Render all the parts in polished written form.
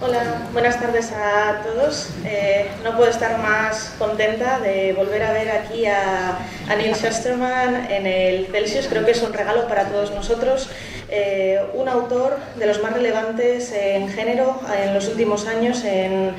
Hola, buenas tardes a todos. No puedo estar más contenta de volver a ver aquí a Neil Shusterman en el Celsius. Creo que es un regalo para todos nosotros. Un autor de los más relevantes en género en los últimos años en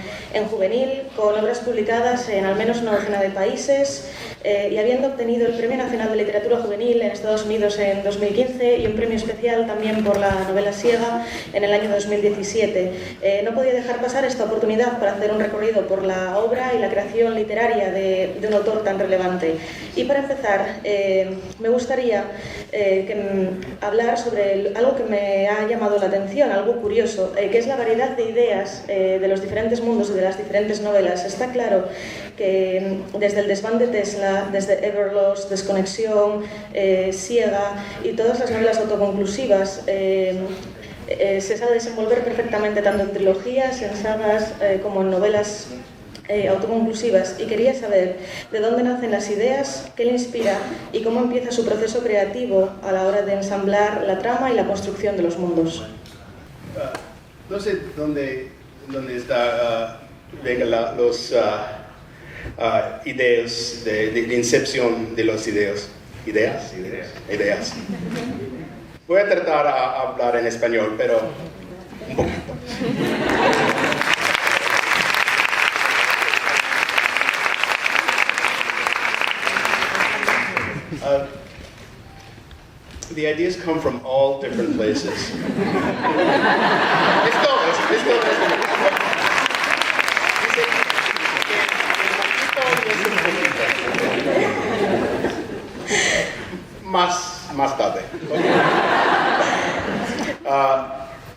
juvenil, con obras publicadas en al menos una docena de países y habiendo obtenido el Premio Nacional de Literatura Juvenil en Estados Unidos en 2015 y un premio especial también por la novela Siega en el año 2017. No podía dejar pasar esta oportunidad para hacer un recorrido por la obra y la creación literaria de un autor tan relevante. Y para empezar, me gustaría hablar sobre algo que me ha llamado la atención, algo curioso, que es la variedad de ideas de los diferentes mundos y de las diferentes novelas. Está claro que desde El desván de Tesla, desde Everlost, Desconexión, Siega y todas las novelas autoconclusivas, se sabe desenvolver perfectamente tanto en trilogías, en sagas, como en novelas autoconclusivas. Y quería saber de dónde nacen las ideas, qué le inspira y cómo empieza su proceso creativo a la hora de ensamblar la trama y la construcción de los mundos. No sé dónde está vengan los ideas de incepción de los ideas. Ideas. Voy a tratar de hablar en español, pero un poquito. The ideas come from all different places. Más tarde.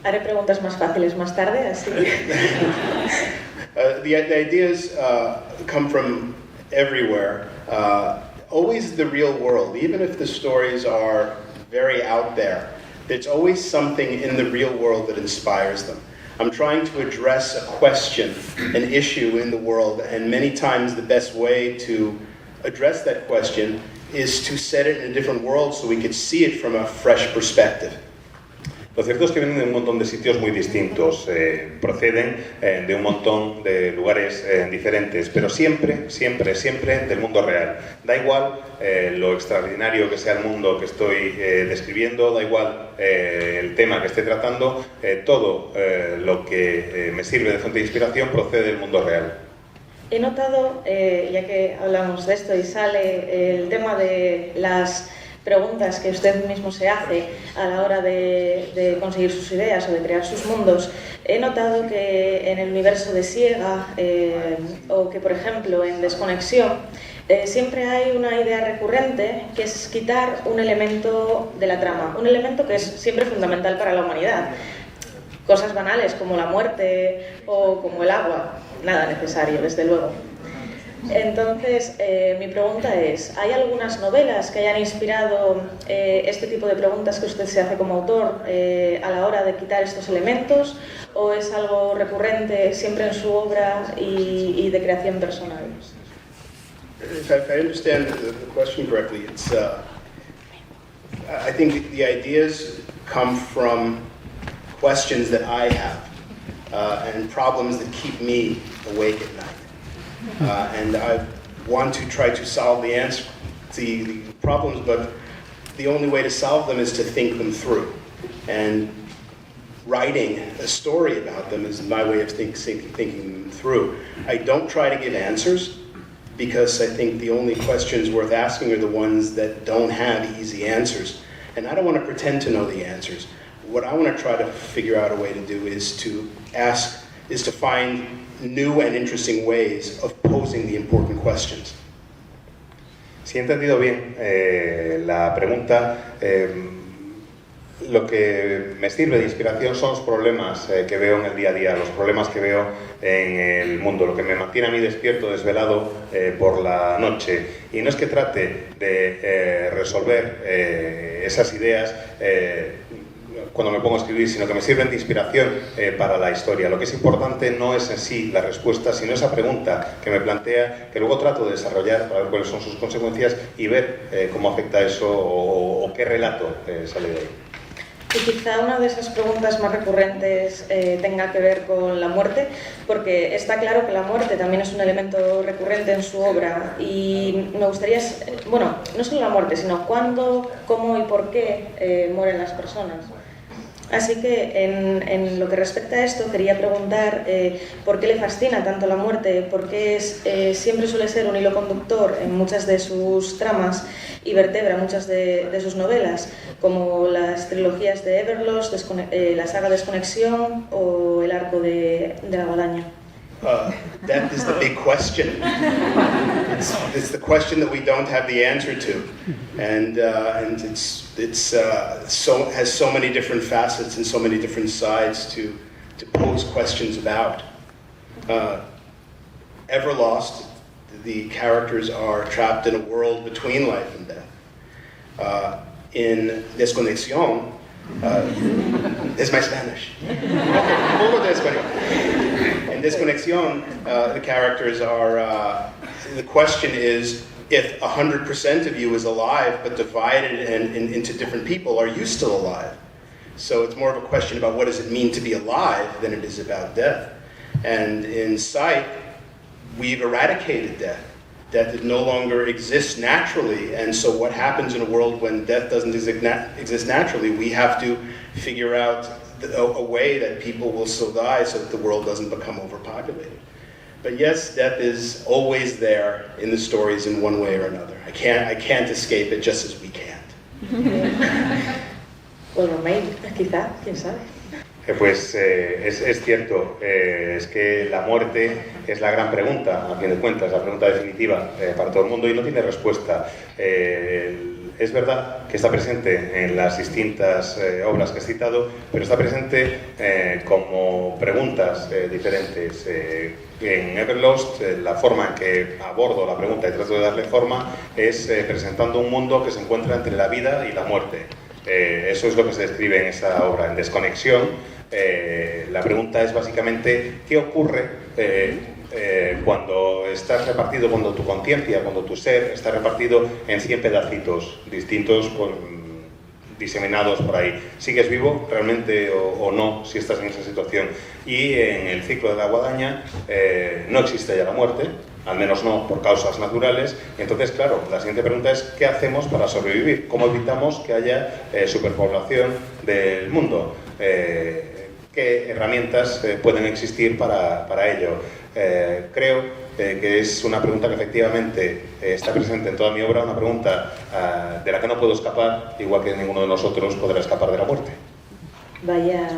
Haré preguntas más fáciles más tarde, así. The ideas come from everywhere. Always the real world, even if the stories are very out there, there's always something in the real world that inspires them. I'm trying to address a question, an issue in the world, and many times the best way to address that question is to set it in a different world so we could see it from a fresh perspective. Lo cierto es que vienen de un montón de sitios muy distintos, proceden de un montón de lugares diferentes, pero siempre del mundo real. Da igual lo extraordinario que sea el mundo que estoy describiendo, da igual el tema que esté tratando, todo lo que me sirve de fuente de inspiración procede del mundo real. He notado, ya que hablamos de esto y sale el tema de las preguntas que usted mismo se hace a la hora de conseguir sus ideas o de crear sus mundos, he notado que en el universo de Siega o que, por ejemplo, en Desconexión, siempre hay una idea recurrente que es quitar un elemento de la trama, un elemento que es siempre fundamental para la humanidad. Cosas banales como la muerte o como el agua, nada necesario, desde luego. Entonces, mi pregunta es, ¿hay algunas novelas que hayan inspirado este tipo de preguntas que usted se hace como autor a la hora de quitar estos elementos? ¿O es algo recurrente siempre en su obra y de creación personal? If I understand the question correctly, it's I think the ideas come from questions that I have and problems that keep me awake at night. And I want to try to solve the problems, but the only way to solve them is to think them through. And writing a story about them is my way of thinking them through. I don't try to give answers, because I think the only questions worth asking are the ones that don't have easy answers. And I don't want to pretend to know the answers. What I want to try to figure out a way to do is to find new and interesting ways of posing the important questions. Si he entendido bien la pregunta, lo que me sirve de inspiración son los problemas que veo en el día a día, los problemas que veo en el mundo, lo que me mantiene a mí despierto, desvelado por la noche. Y no es que trate de resolver esas ideas cuando me pongo a escribir, sino que me sirven de inspiración para la historia. Lo que es importante no es en sí la respuesta, sino esa pregunta que me plantea, que luego trato de desarrollar para ver cuáles son sus consecuencias y ver cómo afecta eso o qué relato sale de ahí. Y quizá una de esas preguntas más recurrentes tenga que ver con la muerte, porque está claro que la muerte también es un elemento recurrente en su obra y me gustaría, bueno, no solo la muerte, sino cuándo, cómo y por qué mueren las personas. Así que en lo que respecta a esto quería preguntar por qué le fascina tanto la muerte, por qué siempre suele ser un hilo conductor en muchas de sus tramas y vertebra muchas de sus novelas, como las trilogías de Everlost, la saga Desconexión o el arco de la guadaña. That is the big question. It's the question that we don't have the answer to, and has so many different facets and so many different sides to pose questions about. Everlost, the characters are trapped in a world between life and death. In Desconexión, es my Spanish. Un poco de español. In Desconexión, the characters are, the question is, if 100% of you is alive but divided into different people, are you still alive? So it's more of a question about what does it mean to be alive than it is about death. And in Sight, we've eradicated death. Death no longer exists naturally, and so what happens in a world when death doesn't exist naturally, we have to figure out a way that people will still die so that the world doesn't become overpopulated. But yes, death is always there in the stories in one way or another. I can't escape it just as we can't. Bueno, May, quizá, quién sabe. Pues es cierto, es que la muerte es la gran pregunta, a fin de cuentas, la pregunta definitiva para todo el mundo y no tiene respuesta. Es verdad que está presente en las distintas obras que he citado, pero está presente como preguntas diferentes. En Everlost, la forma en que abordo la pregunta y trato de darle forma es presentando un mundo que se encuentra entre la vida y la muerte. Eso es lo que se describe en esa obra. En Desconexión, la pregunta es básicamente ¿qué ocurre cuando estás repartido, cuando tu conciencia, cuando tu ser está repartido en 100 pedacitos distintos diseminados por ahí? ¿Sigues vivo realmente o no si estás en esa situación? Y en el ciclo de la guadaña no existe ya la muerte, al menos no por causas naturales, y entonces, claro, la siguiente pregunta es ¿qué hacemos para sobrevivir? ¿Cómo evitamos que haya superpoblación del mundo? ¿Qué herramientas pueden existir para ello? Creo que es una pregunta que efectivamente está presente en toda mi obra, una pregunta de la que no puedo escapar, igual que ninguno de nosotros podrá escapar de la muerte. Vaya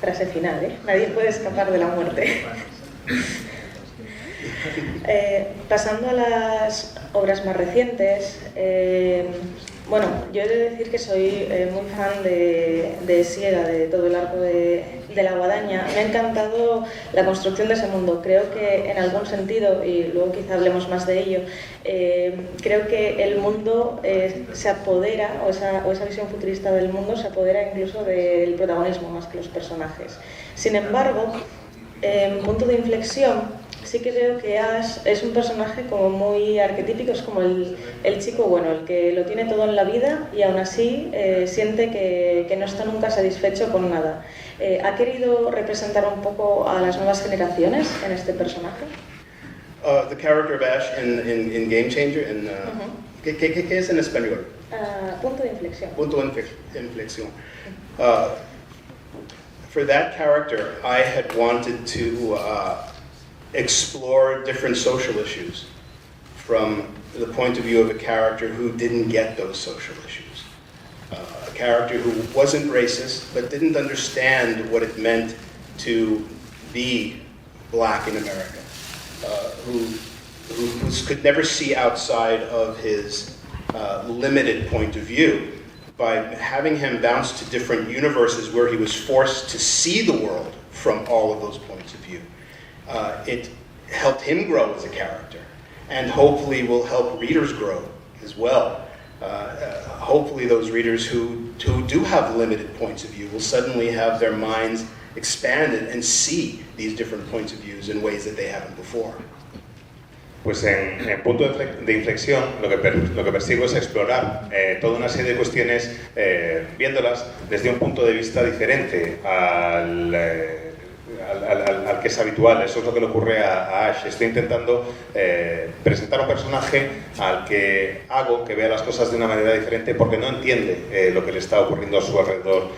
frase final, ¿eh? Nadie puede escapar de la muerte. Pasando a las obras más recientes, bueno, yo he de decir que soy muy fan de Siega, de todo el arco de la guadaña. Me ha encantado la construcción de ese mundo. Creo que en algún sentido, y luego quizá hablemos más de ello, creo que el mundo se apodera, o esa visión futurista del mundo se apodera incluso del protagonismo más que los personajes. Sin embargo, en punto de inflexión, sí que veo que Ash es un personaje como muy arquetípico, es como el chico bueno, el que lo tiene todo en la vida y aún así siente que no está nunca satisfecho con nada. ¿Ha querido representar un poco a las nuevas generaciones en este personaje? The character of Ash in Game Changer, ¿qué es en español? Punto de inflexión. Punto de inflexión. For that character, I had wanted to explore different social issues from the point of view of a character who didn't get those social issues. A character who wasn't racist, but didn't understand what it meant to be black in America, who could never see outside of his limited point of view. By having him bounce to different universes where he was forced to see the world from all of those points of view, it helped him grow as a character, and hopefully will help readers grow as well. Hopefully those readers who do have limited points of view will suddenly have their minds expanded and see these different points of views in ways that they haven't before. Pues en punto de inflexión lo que persigo es explorar toda una serie de cuestiones viéndolas desde un punto de vista diferente al que es habitual. Eso es lo que le ocurre a Ash. Estoy intentando presentar un personaje al que hago que vea las cosas de una manera diferente porque no entiende lo que le está ocurriendo a su alrededor.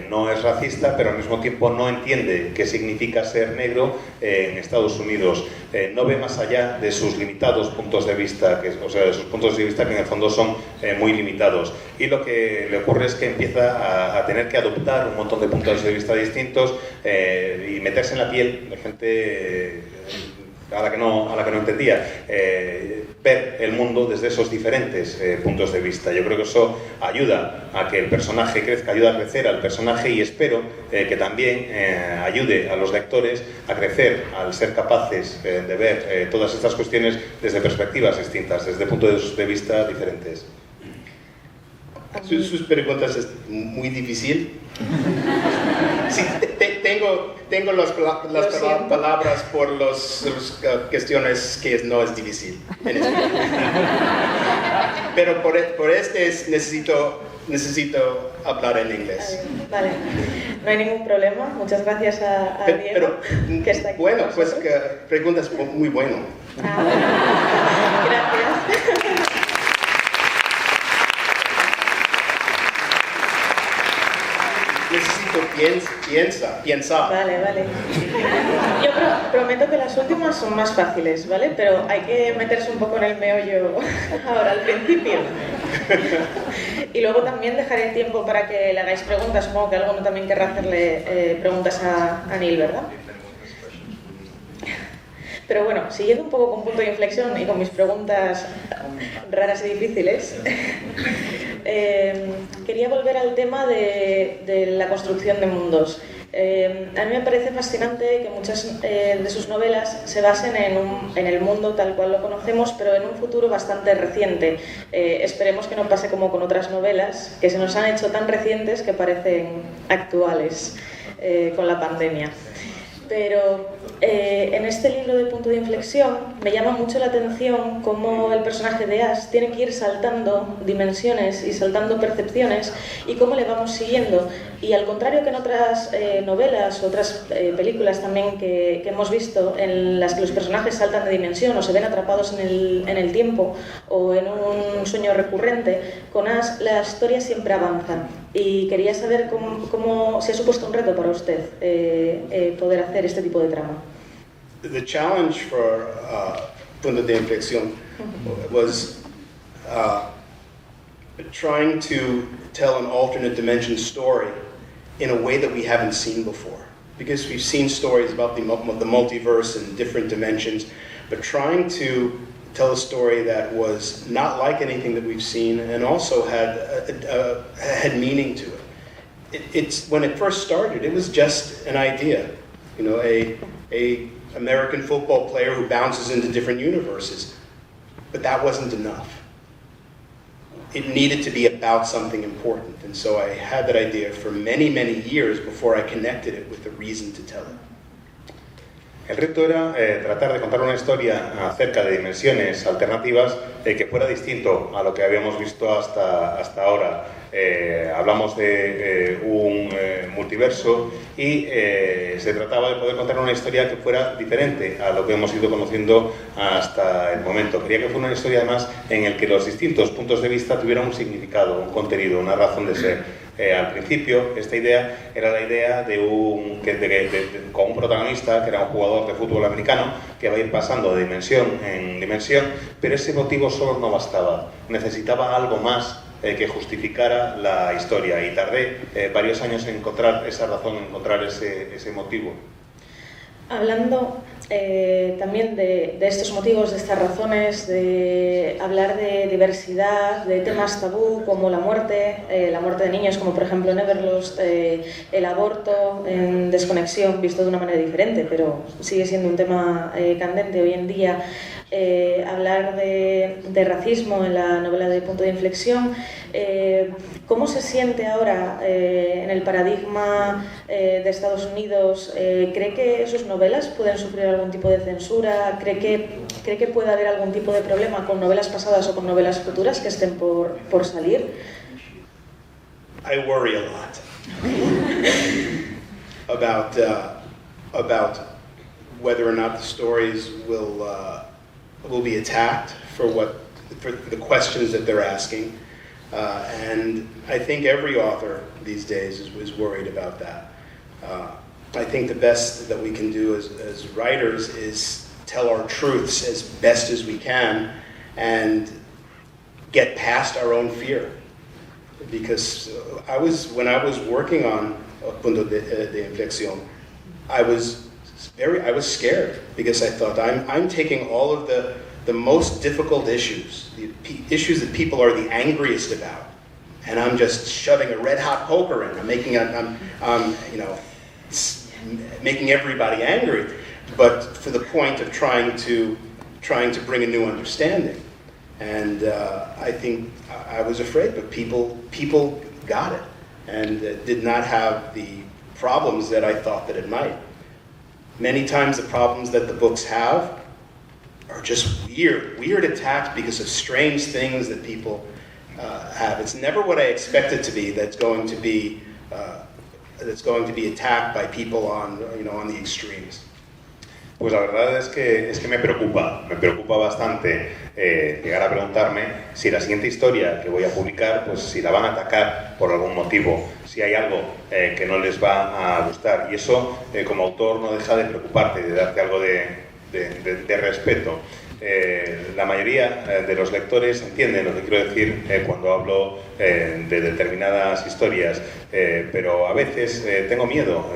No es racista, pero al mismo tiempo no entiende qué significa ser negro en Estados Unidos. No ve más allá de sus limitados puntos de vista, o sea, de sus puntos de vista que en el fondo son muy limitados. Y lo que le ocurre es que empieza a tener que adoptar un montón de puntos de vista distintos y meterse en la piel de gente a la que no entendía, ver el mundo desde esos diferentes puntos de vista. Yo creo que eso ayuda a que el personaje crezca, ayuda a crecer al personaje y espero que también ayude a los lectores a crecer al ser capaces de ver todas estas cuestiones desde perspectivas distintas, desde puntos de vista diferentes. Sus preguntas es muy difícil. Sí, tengo las palabras por las cuestiones que no es difícil en español. Pero por este necesito hablar en inglés. Vale, no hay ningún problema. Muchas gracias a Diego, que está aquí. Bueno, pues preguntas muy bueno. Gracias. Necesito piensa. Vale. Yo prometo que las últimas son más fáciles, ¿vale? Pero hay que meterse un poco en el meollo ahora, al principio. Y luego también dejaré tiempo para que le hagáis preguntas. Supongo que alguno también querrá hacerle preguntas a Neil, ¿verdad? Pero bueno, siguiendo un poco con punto de inflexión y con mis preguntas raras y difíciles, quería volver al tema de la construcción de mundos. A mí me parece fascinante que muchas de sus novelas se basen en el mundo tal cual lo conocemos, pero en un futuro bastante reciente. Esperemos que no pase como con otras novelas, que se nos han hecho tan recientes que parecen actuales con la pandemia. Pero en este libro de punto de inflexión me llama mucho la atención cómo el personaje de Ash tiene que ir saltando dimensiones y saltando percepciones y cómo le vamos siguiendo. Y al contrario que en otras novelas, otras películas también que hemos visto en las que los personajes saltan de dimensión o se ven atrapados en el tiempo o en un sueño recurrente, con Ash la historia siempre avanza. Y quería saber cómo se ha supuesto un reto para usted poder hacer este tipo de trama. The challenge for Punto de Inflexión was trying to tell an alternate dimension story in a way that we haven't seen before. Because we've seen stories about the multiverse and different dimensions, but trying to tell a story that was not like anything that we've seen and also had meaning to it. It's when it first started, it was just an idea, you know, a American football player who bounces into different universes, but that wasn't enough. It needed to be about something important, and so I had that idea for many, many years before I connected it with a reason to tell it. El reto era tratar de contar una historia acerca de dimensiones alternativas que fuera distinto a lo que habíamos visto hasta ahora. Hablamos de un multiverso y se trataba de poder contar una historia que fuera diferente a lo que hemos ido conociendo hasta el momento. Quería que fuera una historia además en la que los distintos puntos de vista tuvieran un significado, un contenido, una razón de ser. Al principio, esta idea era la idea con un protagonista que era un jugador de fútbol americano que va a ir pasando de dimensión en dimensión, pero ese motivo solo no bastaba. Necesitaba algo más que justificara la historia y tardé varios años en encontrar esa razón, en encontrar ese motivo. Hablando también de estos motivos, de estas razones, de hablar de diversidad, de temas tabú como la muerte de niños, como por ejemplo en Everlost, el aborto en Desconexión, visto de una manera diferente, pero sigue siendo un tema candente hoy en día. Hablar de racismo en la novela de Punto de Inflexión. ¿Cómo se siente ahora en el paradigma de Estados Unidos? ¿Cree que sus novelas pueden sufrir algún tipo de censura? ¿Cree que puede haber algún tipo de problema con novelas pasadas o con novelas futuras que estén por salir? I worry a lot about whether or not the stories will be attacked for the questions that they're asking, and I think every author these days is worried about that. I think the best that we can do as writers is tell our truths as best as we can and get past our own fear. Because when I was working on Punto de Inflexión, I was scared because I thought I'm taking all of the most difficult issues, the issues that people are the angriest about, and I'm just shoving a red hot poker in. I'm making everybody angry, but for the point of trying to bring a new understanding. And I think I was afraid, but people got it and did not have the problems that I thought that it might. Many times the problems that the books have are just weird attacks because of strange things that people have. It's never what I expect it to be that's going to be attacked by people on the extremes. Pues la verdad es que me preocupa bastante llegar a preguntarme si la siguiente historia que voy a publicar, pues si la van a atacar por algún motivo, si hay algo que no les va a gustar. Y eso, como autor, no deja de preocuparte, de darte algo de respeto. La mayoría de los lectores entienden lo que quiero decir cuando hablo de determinadas historias, pero a veces tengo miedo,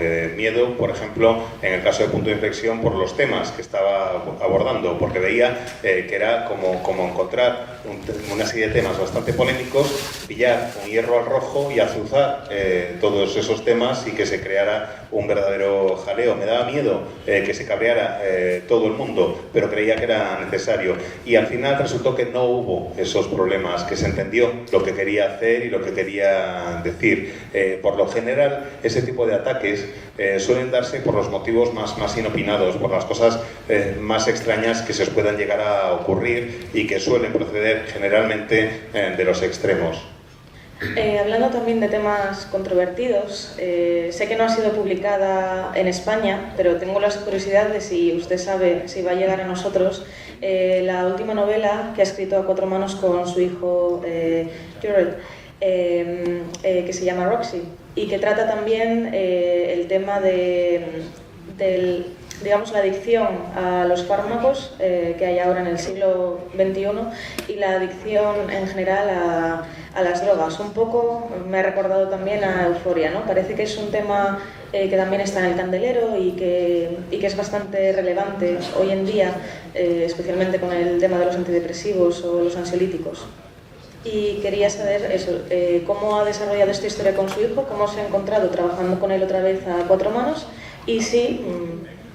por ejemplo, en el caso de Punto de Inflexión, por los temas que estaba abordando, porque veía que era como encontrar una serie de temas bastante polémicos, pillar un hierro al rojo y azuzar todos esos temas y que se creara un verdadero jaleo. Me daba miedo que se cabreara todo el mundo, pero creía que era necesario. Y al final resultó que no hubo esos problemas, que se entendió lo que quería hacer y lo que quería decir. Por lo general, ese tipo de ataques suelen darse por los motivos más inopinados, por las cosas más extrañas que se os puedan llegar a ocurrir y que suelen proceder generalmente de los extremos. Hablando también de temas controvertidos, sé que no ha sido publicada en España, pero tengo la curiosidad de si usted sabe si va a llegar a nosotros la última novela que ha escrito a cuatro manos con su hijo Jared, que se llama Roxy, y que trata también el tema digamos, la adicción a los fármacos que hay ahora en el siglo XXI y la adicción en general a las drogas. Un poco me ha recordado también a Euphoria, ¿no? Parece que es un tema que también está en el candelero y que es bastante relevante hoy en día, especialmente con el tema de los antidepresivos o los ansiolíticos. Y quería saber eso, cómo ha desarrollado esta historia con su hijo, cómo se ha encontrado trabajando con él otra vez a cuatro manos y si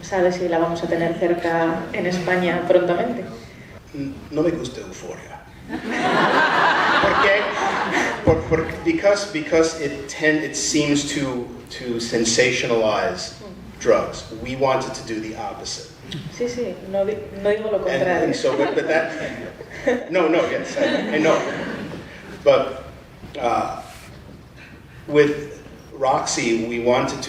sabe si la vamos a tener cerca en España prontamente. No me gusta Euphoria. Because it seems to sensationalize drugs. We wanted to do the opposite. Sí, no digo lo contrario. And so, but that, yes, I know. But with Roxy, we wanted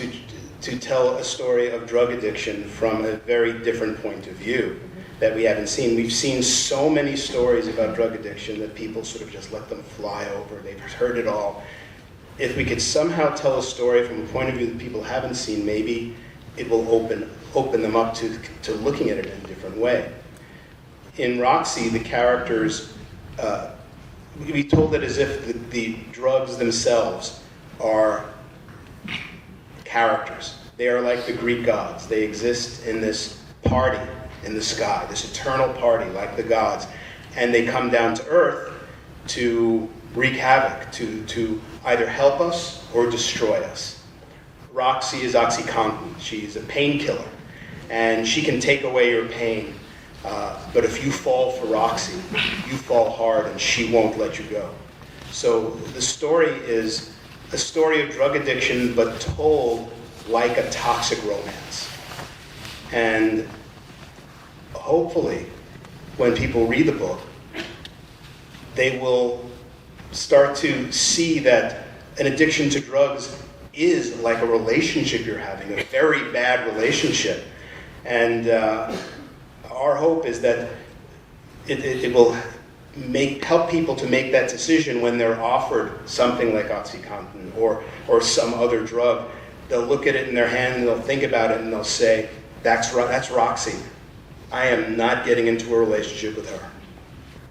to tell a story of drug addiction from a very different point of view that we haven't seen. We've seen so many stories about drug addiction that people sort of just let them fly over. They've heard it all. If we could somehow tell a story from a point of view that people haven't seen, maybe it will open them up to looking at it in a different way. In Roxy, the characters, we told it as if the drugs themselves are characters. They are like the Greek gods. They exist in this party in the sky, this eternal party like the gods, and they come down to earth to wreak havoc, to either help us or destroy us. Roxy is OxyContin. She's a painkiller, and she can take away your pain. But if you fall for Roxy, you fall hard and she won't let you go. So the story is a story of drug addiction, but told like a toxic romance. And hopefully, when people read the book, they will start to see that an addiction to drugs is like a relationship you're having, a very bad relationship. And our hope is that it will help people to make that decision when they're offered something like OxyContin or some other drug. They'll look at it in their hand and they'll think about it and they'll say, that's Roxy. I am not getting into a relationship with her.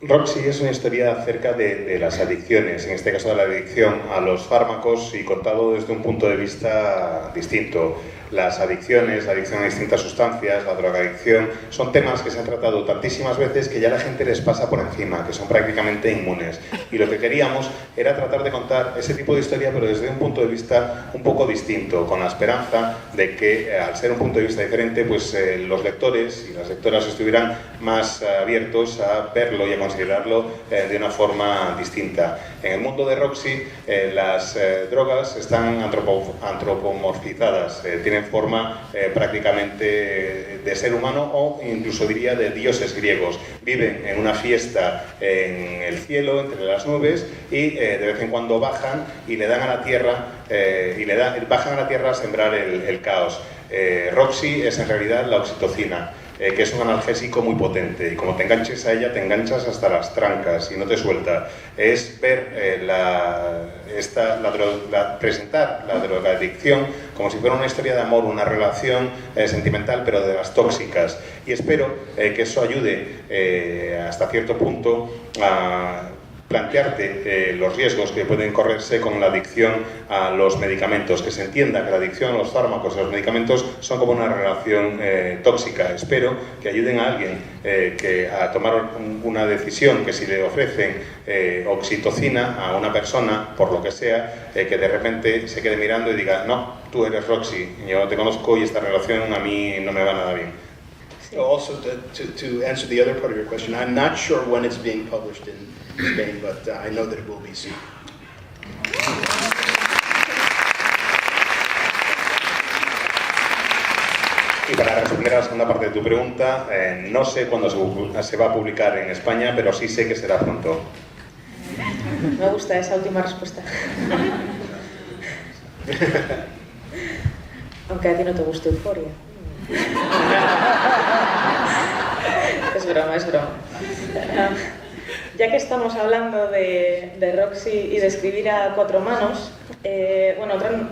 Roxy es una historia acerca de las adicciones, en este caso de la adicción a los fármacos y contado desde un punto de vista distinto. Las adicciones, la adicción a distintas sustancias, la drogadicción, son temas que se han tratado tantísimas veces que ya la gente les pasa por encima, que son prácticamente inmunes. Y lo que queríamos era tratar de contar ese tipo de historia, pero desde un punto de vista un poco distinto, con la esperanza de que, al ser un punto de vista diferente, pues los lectores y las lectoras estuvieran más abiertos a verlo y a considerarlo de una forma distinta. En el mundo de Roxy, las drogas están antropomorfizadas, tienen forma prácticamente de ser humano o incluso diría de dioses griegos. Viven en una fiesta en el cielo, entre las nubes, y de vez en cuando bajan y le dan a la tierra, bajan a la tierra a sembrar el caos. Roxy es en realidad la oxitocina, que es un analgésico muy potente, y como te enganches a ella, te enganchas hasta las trancas y no te suelta. Es ver presentar la drogadicción como si fuera una historia de amor, una relación sentimental, pero de las tóxicas. Y espero que eso ayude hasta cierto punto a plantearte los riesgos que pueden correrse con la adicción a los medicamentos, que se entienda que la adicción a los fármacos y a los medicamentos son como una relación tóxica. Espero que ayuden a alguien a tomar una decisión, que si le ofrecen oxitocina a una persona, por lo que sea, que de repente se quede mirando y diga, no, tú eres Roxy, yo te conozco y esta relación a mí no me va nada bien. Also, to answer the other part of your question, I'm not sure when it's being published in Spain, but I know that it will be soon. Y para responder a la segunda parte de tu pregunta, no sé cuándo se va a publicar en España, pero sí sé que será pronto. Me gusta esa última respuesta. Aunque a ti no te gusta Euphoria. Es broma. Ya que estamos hablando de Roxy y de escribir a cuatro manos,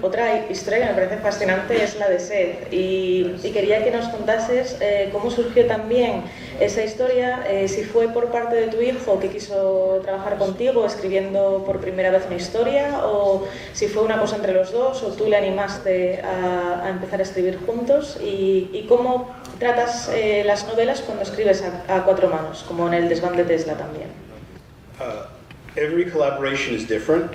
otra historia que me parece fascinante es la de Seth, y quería que nos contases cómo surgió también esa historia, si fue por parte de tu hijo que quiso trabajar contigo escribiendo por primera vez una historia, o si fue una cosa entre los dos, o tú le animaste a empezar a escribir juntos, y cómo tratas las novelas cuando escribes a cuatro manos, como en El desván de Tesla también. Every collaboration is different.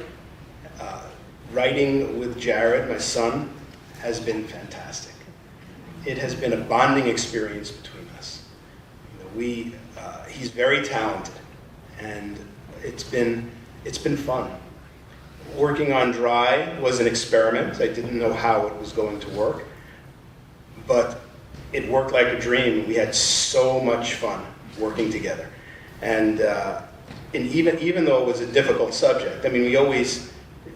Writing with Jared, my son, has been fantastic. It has been a bonding experience between us. He's very talented, and it's been fun. Working on Dry was an experiment. I didn't know how it was going to work, but it worked like a dream. We had so much fun working together, and even though it was a difficult subject, I mean, we always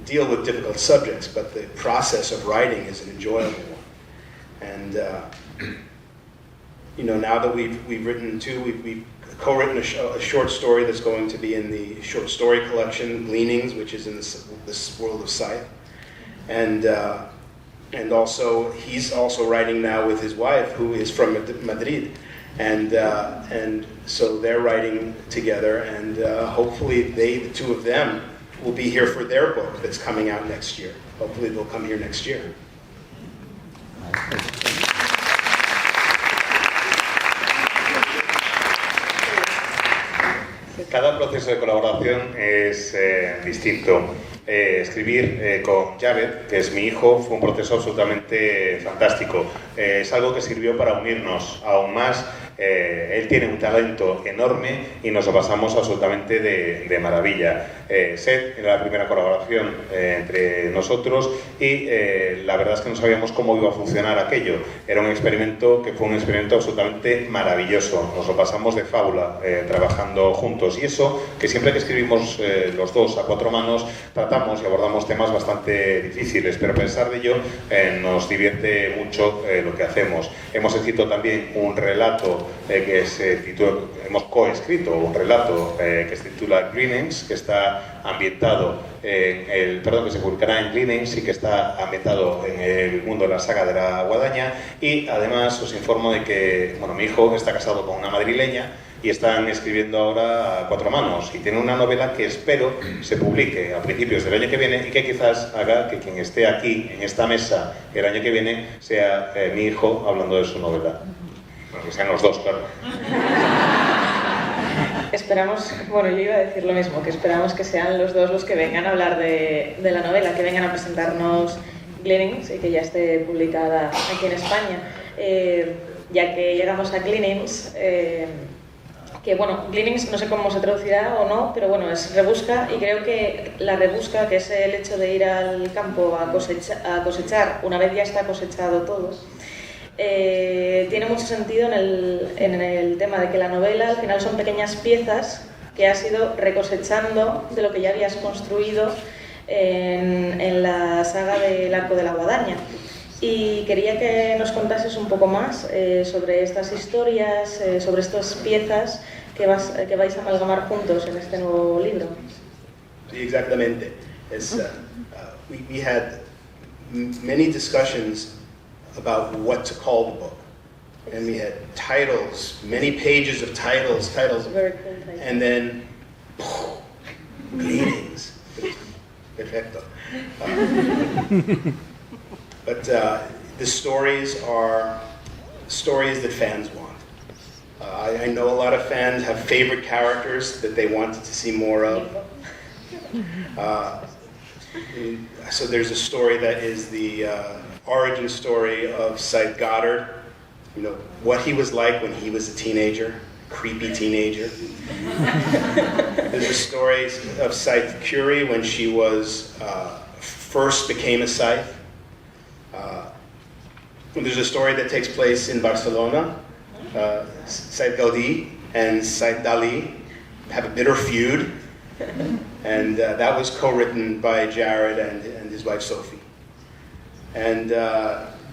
deal with difficult subjects, but the process of writing is an enjoyable one. And now that we've written we've co-written a short story that's going to be in the short story collection Gleanings, which is in this world of Scythe, and also he's also writing now with his wife, who is from Madrid. And so they're writing together, and hopefully the two of them will be here for their book that's coming out next year. Hopefully they'll come here next year. Cada proceso de colaboración es distinto. Escribir con Jared, que es mi hijo, fue un proceso absolutamente fantástico. es algo que sirvió para unirnos aún más. Él tiene un talento enorme y nos lo pasamos absolutamente de maravilla. Seth era la primera colaboración entre nosotros y la verdad es que no sabíamos cómo iba a funcionar aquello. Era un experimento que fue un experimento absolutamente maravilloso. Nos lo pasamos de fábula trabajando juntos, y eso que siempre que escribimos los dos a cuatro manos tratamos y abordamos temas bastante difíciles, pero a pesar de ello nos divierte mucho lo que hacemos. Hemos escrito también un relato que se titula, hemos coescrito un relato que se titula Gleanings, que está ambientado que se publicará en Gleanings y que está ambientado en el mundo de la saga de la guadaña. Y además os informo de que, bueno, mi hijo está casado con una madrileña y están escribiendo ahora a cuatro manos y tienen una novela que espero se publique a principios del año que viene y que quizás haga que quien esté aquí en esta mesa el año que viene sea mi hijo hablando de su novela. Bueno, que sean los dos, claro. Esperamos, bueno, yo iba a decir lo mismo, que esperamos que sean los dos los que vengan a hablar de la novela, que vengan a presentarnos Gleanings y que ya esté publicada aquí en España. Ya que llegamos a Gleanings, que bueno, Gleanings no sé cómo se traducirá o no, pero bueno, es rebusca, y creo que la rebusca, que es el hecho de ir al campo a cosechar una vez ya está cosechado todo, tiene mucho sentido en el tema de que la novela al final son pequeñas piezas que has ido recosechando de lo que ya habías construido en la saga del Arco de la Guadaña. Y quería que nos contases un poco más sobre estas historias, sobre estas piezas que vais a amalgamar juntos en este nuevo libro. Sí, exactamente. We had many discussions about what to call the book. And we had titles, many pages of titles. Very cool title. And then, Gleanings. Perfecto. But the stories are stories that fans want. I know a lot of fans have favorite characters that they wanted to see more of. So there's a story that is the origin story of Scythe Goddard. You know, what he was like when he was a teenager, creepy teenager. There's a story of Scythe Curie when she was first became a scythe. There's a story that takes place in Barcelona. Scythe Gaudí and Scythe Dali have a bitter feud, and that was co-written by Jared and his wife Sophie. And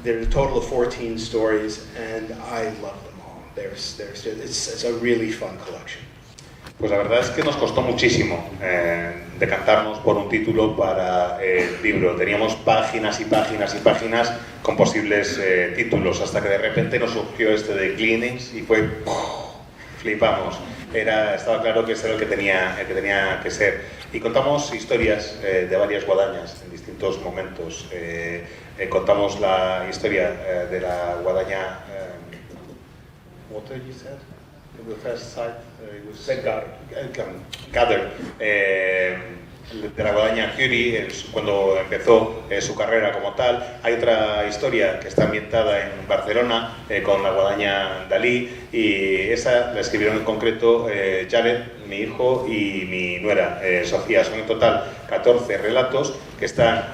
there's a total of 14 stories, and I love them all. It's a really fun collection. Pues la verdad es que nos costó muchísimo decantarnos por un título para el libro. Teníamos páginas y páginas y páginas con posibles títulos, hasta que de repente nos surgió este de Gleanings y fue flipamos. Estaba claro que ese era el que tenía que ser. Y contamos historias de varias guadañas en distintos momentos. Contamos la historia de la guadaña. What did you say? The first site was Gather. De la guadaña Curie, cuando empezó su carrera como tal. Hay otra historia que está ambientada en Barcelona con la guadaña Dalí, y esa la escribieron en concreto Jared, mi hijo, y mi nuera Sofía. Son en total 14 relatos que están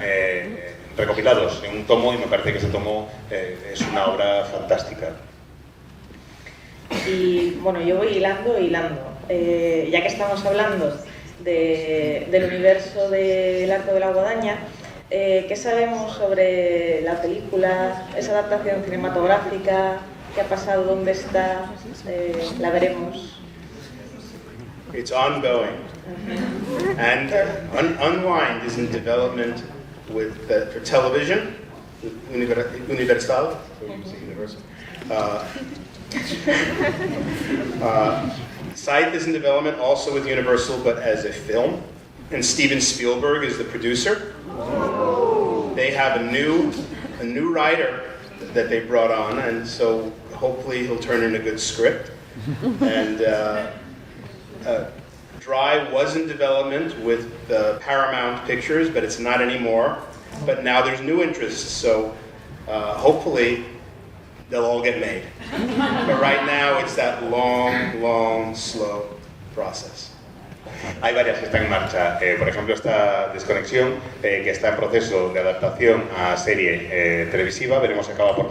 recopilados en un tomo, y me parece que ese tomo es una obra fantástica. Y bueno, yo voy hilando. Ya que estamos hablando del universo del Arco de la Guadaña, ¿qué sabemos sobre la película, esa adaptación cinematográfica? ¿Qué ha pasado? ¿Dónde está? ¿La veremos? It's ongoing. And Unwind is in development for television, Universal. Scythe is in development also with Universal, but as a film. And Steven Spielberg is the producer. They have a new writer that they brought on, and so hopefully he'll turn in a good script. And Dry was in development with Paramount Pictures, but it's not anymore. But now there's new interests, so hopefully they'll all get made. But right now, it's that long, long, slow process. Hay varias que están en marcha. Por ejemplo, esta Desconexión, que está en proceso de adaptación a serie televisiva. Veremos si acaba por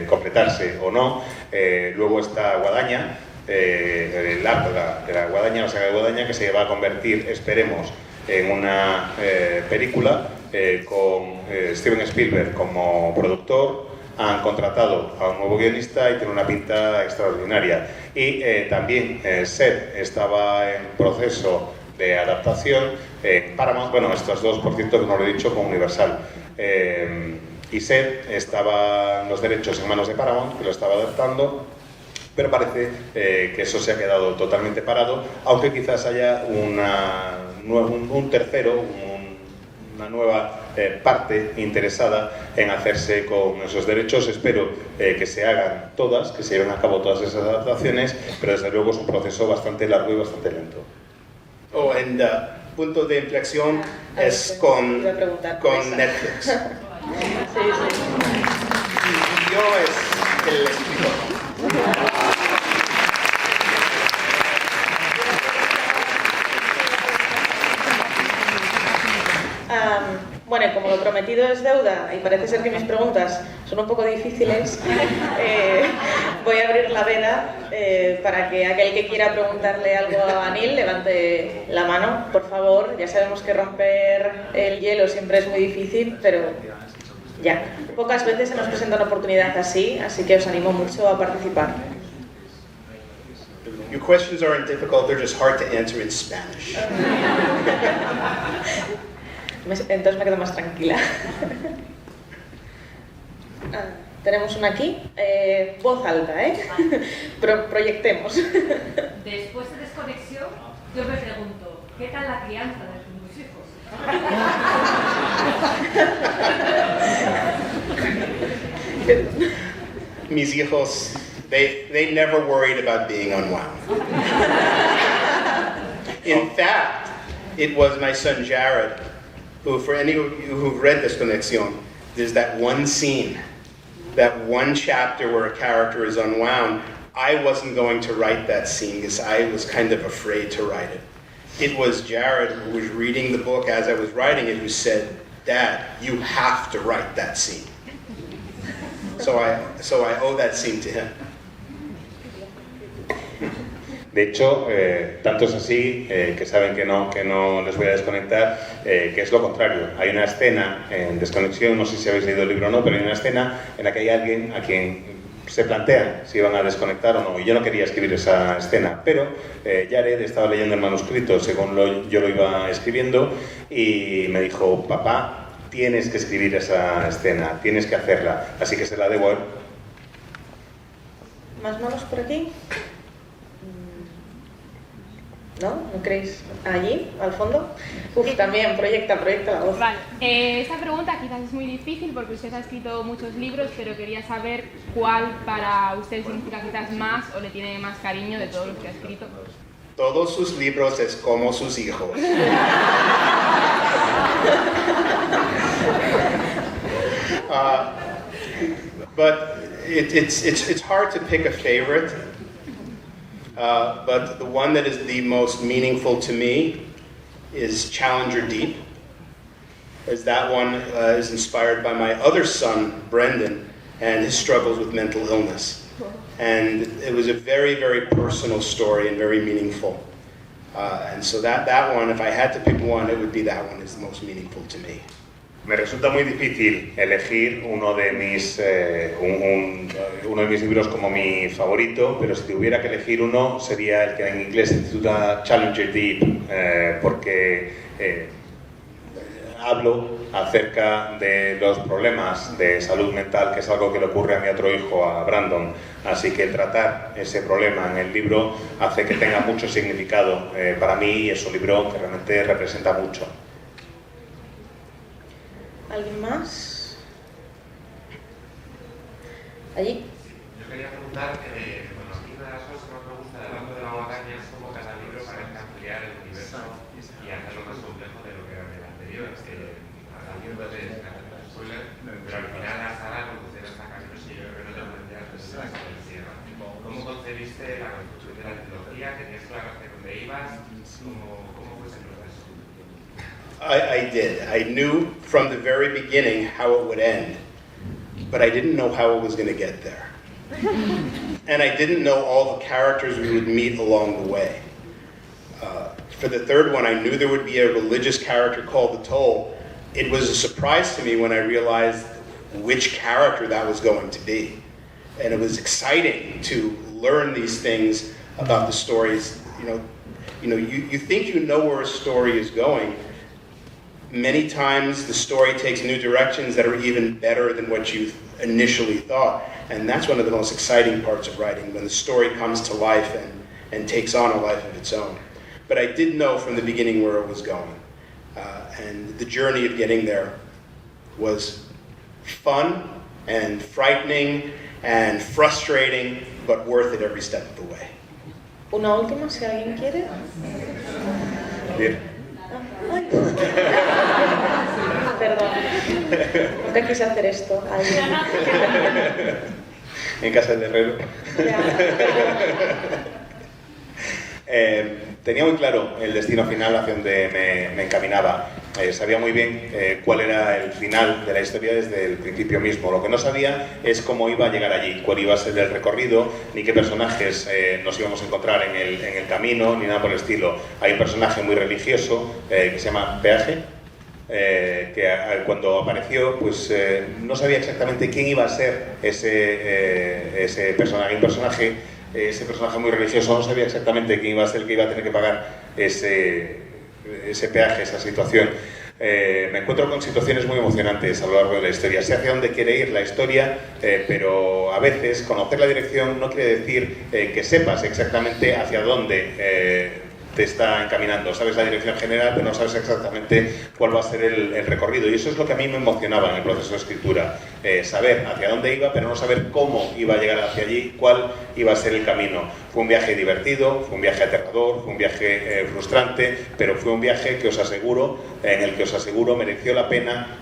completarse o no. Luego está Guadaña, el arco de la Guadaña, la saga de Guadaña, que se va a convertir, esperemos, en una película con Steven Spielberg como productor. Han contratado a un nuevo guionista y tiene una pinta extraordinaria. Y también Seth estaba en proceso de adaptación en Paramount, bueno, estos dos, por cierto, que no lo he dicho, con Universal. Y Seth estaba en los derechos en manos de Paramount, que lo estaba adaptando, pero parece que eso se ha quedado totalmente parado, aunque quizás haya un tercero, una nueva parte interesada en hacerse con esos derechos. Espero que se hagan todas, que se lleven a cabo todas esas adaptaciones, pero desde luego es un proceso bastante largo y bastante lento. Oh, and punto de inflexión es con Netflix. Sí, sí. Y yo es el escritor. Bueno, y como lo prometido es deuda y parece ser que mis preguntas son un poco difíciles, voy a abrir la veda para que aquel que quiera preguntarle algo a Neil levante la mano, por favor. Ya sabemos que romper el hielo siempre es muy difícil, pero ya, pocas veces se nos presenta una oportunidad así que os animo mucho a participar. Your questions aren't difficult, they're just hard to answer in Spanish. Entonces me quedo más tranquila. Tenemos una aquí. Voz alta, ¿eh? Proyectemos. Después de Desconexión, yo me pregunto, ¿qué tal la crianza de tus hijos? Mis hijos, they never worried about being unwound. In fact, it was my son Jared who, for any of you who've read Desconexión, there's that one scene, that one chapter where a character is unwound. I wasn't going to write that scene because I was kind of afraid to write it. It was Jared who was reading the book as I was writing it who said, "Dad, you have to write that scene." So I owe that scene to him. De hecho, tanto es así que saben que no les voy a desconectar, que es lo contrario. Hay una escena en Desconexión, no sé si habéis leído el libro o no, pero hay una escena en la que hay alguien a quien se plantean si iban a desconectar o no, y yo no quería escribir esa escena, pero Jared estaba leyendo el manuscrito según yo lo iba escribiendo y me dijo: papá, tienes que escribir esa escena, tienes que hacerla, así que se la debo a él. ¿Más manos por aquí? ¿No? ¿No creéis? Allí, al fondo. También, proyecta la voz. Vale, esta pregunta quizás es muy difícil porque usted ha escrito muchos libros, pero quería saber cuál para usted significa quizás más o le tiene más cariño de todos los que ha escrito. Todos sus libros es como sus hijos. But it's hard to pick a favorite. But the one that is the most meaningful to me is Challenger Deep, as that one is inspired by my other son, Brendan, and his struggles with mental illness. And it was a very, very personal story and very meaningful. And so that one, if I had to pick one, it would be that one is the most meaningful to me. Me resulta muy difícil elegir uno de mis libros como mi favorito, pero si tuviera que elegir uno sería el que en inglés se titula Challenger Deep, porque hablo acerca de los problemas de salud mental, que es algo que le ocurre a mi otro hijo, a Brandon. Así que tratar ese problema en el libro hace que tenga mucho significado para mí y es un libro que realmente representa mucho. ¿Alguien más? ¿Allí? Yo quería preguntar, bueno, aquí una de las cosas que más me gusta del Banco de la Guadaña es cómo cada libro parece ampliar el universo y hacerlo más complejo de lo que era el anterior, que a alguien puede spoiler, pero al final la saga evoluciona hasta caminos y yo creo que no te planteas desde la cierra. ¿Cómo concebiste la construcción de la trilogía? ¿Tenías claro hacia dónde ibas? ¿Cómo fue ese proceso? I did. I knew from the very beginning how it would end, but I didn't know how it was going to get there. And I didn't know all the characters we would meet along the way. For the third one, I knew there would be a religious character called the Toll. It was a surprise to me when I realized which character that was going to be. And it was exciting to learn these things about the stories. You think you know where a story is going. Many times the story takes new directions that are even better than what you initially thought. And that's one of the most exciting parts of writing, when the story comes to life and takes on a life of its own. But I did know from the beginning where it was going. And the journey of getting there was fun and frightening and frustrating, but worth it every step of the way. Una última, si alguien quiere. Bien. Ay. Perdón, nunca quise hacer esto. En casa del herrero. Tenía muy claro el destino final hacia donde me encaminaba. Sabía muy bien cuál era el final de la historia desde el principio mismo. Lo que no sabía es cómo iba a llegar allí, cuál iba a ser el recorrido, ni qué personajes nos íbamos a encontrar en el camino, ni nada por el estilo. Hay un personaje muy religioso que se llama Peaje, que cuando apareció pues no sabía exactamente quién iba a ser ese personaje. Ese personaje muy religioso no sabía exactamente quién iba a ser el que iba a tener que pagar ese peaje, esa situación. Me encuentro con situaciones muy emocionantes a lo largo de la historia. Sé hacia dónde quiere ir la historia, pero a veces conocer la dirección no quiere decir que sepas exactamente hacia dónde te está encaminando. Sabes la dirección general, pero no sabes exactamente cuál va a ser el recorrido. Y eso es lo que a mí me emocionaba en el proceso de escritura. Saber hacia dónde iba, pero no saber cómo iba a llegar hacia allí, cuál iba a ser el camino. Fue un viaje divertido, fue un viaje aterrador, fue un viaje frustrante, pero fue un viaje que en el que os aseguro mereció la pena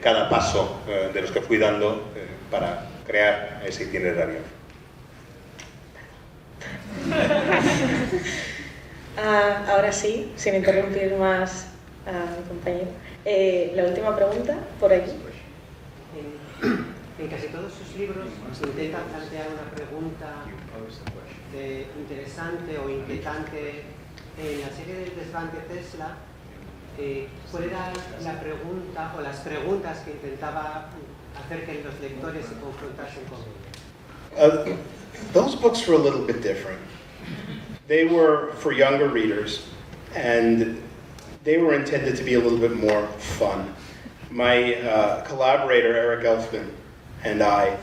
cada paso de los que fui dando para crear ese itinerario. Ahora sí, sin interrumpir más a mi compañero. La última pregunta, por aquí. En casi todos sus libros se intenta plantear una pregunta interesante o inquietante. En la serie del desván de Tesla, ¿cuál era la pregunta o las preguntas que intentaba hacer que los lectores se confrontasen con él? Those books were a little bit different. They were for younger readers, and they were intended to be a little bit more fun. My collaborator, Eric Elfman, and I,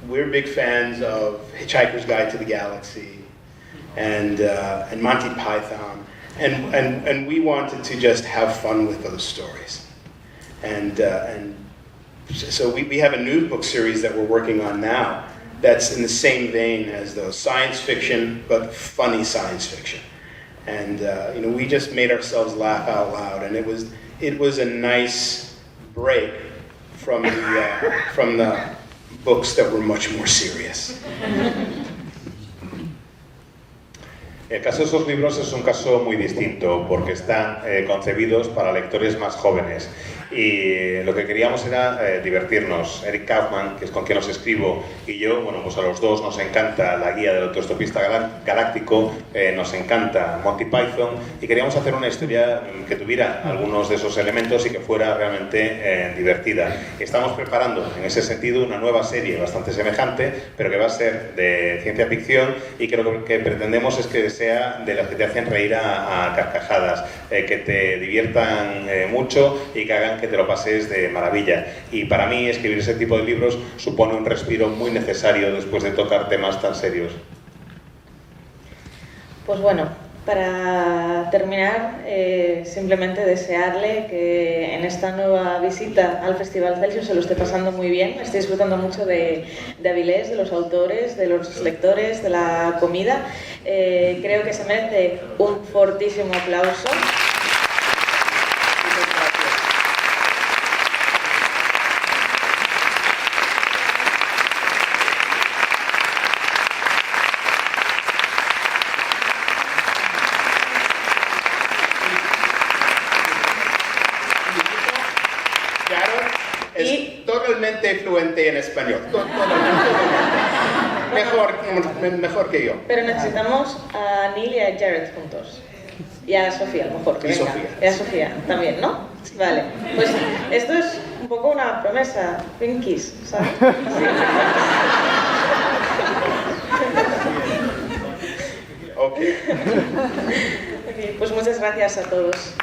we're big fans of Hitchhiker's Guide to the Galaxy and Monty Python, and we wanted to just have fun with those stories. And so we have a new book series that we're working on now that's in the same vein as those, science fiction, but funny science fiction. And we just made ourselves laugh out loud, and it was a nice break from the books that were much more serious. El caso de esos libros es un caso muy distinto porque están concebidos para lectores más jóvenes y lo que queríamos era divertirnos. Eric Kaufman, que es con quien os escribo, y yo, bueno, pues a los dos nos encanta la guía del autoestopista galáctico, nos encanta Monty Python y queríamos hacer una historia que tuviera algunos de esos elementos y que fuera realmente divertida. Estamos preparando en ese sentido una nueva serie bastante semejante, pero que va a ser de ciencia ficción y que lo que pretendemos es que sea de las que te hacen reír a carcajadas, que te diviertan mucho y que hagan que te lo pases de maravilla. Y para mí escribir ese tipo de libros supone un respiro muy necesario después de tocar temas tan serios. Pues bueno, para terminar, simplemente desearle que en esta nueva visita al Festival Celsius se lo esté pasando muy bien, esté disfrutando mucho de Avilés, de los autores, de los lectores, de la comida. Creo que se merece un fortísimo aplauso. totalmente fluente en español. Mejor que yo. Pero necesitamos a Neil y a Jared juntos. Y a Sofía, a lo mejor. Y venga. Sofía. Y a Sofía también, ¿no? Vale. Pues esto es un poco una promesa. Pinkies, ¿sabes? Ok. Ok, pues muchas gracias a todos.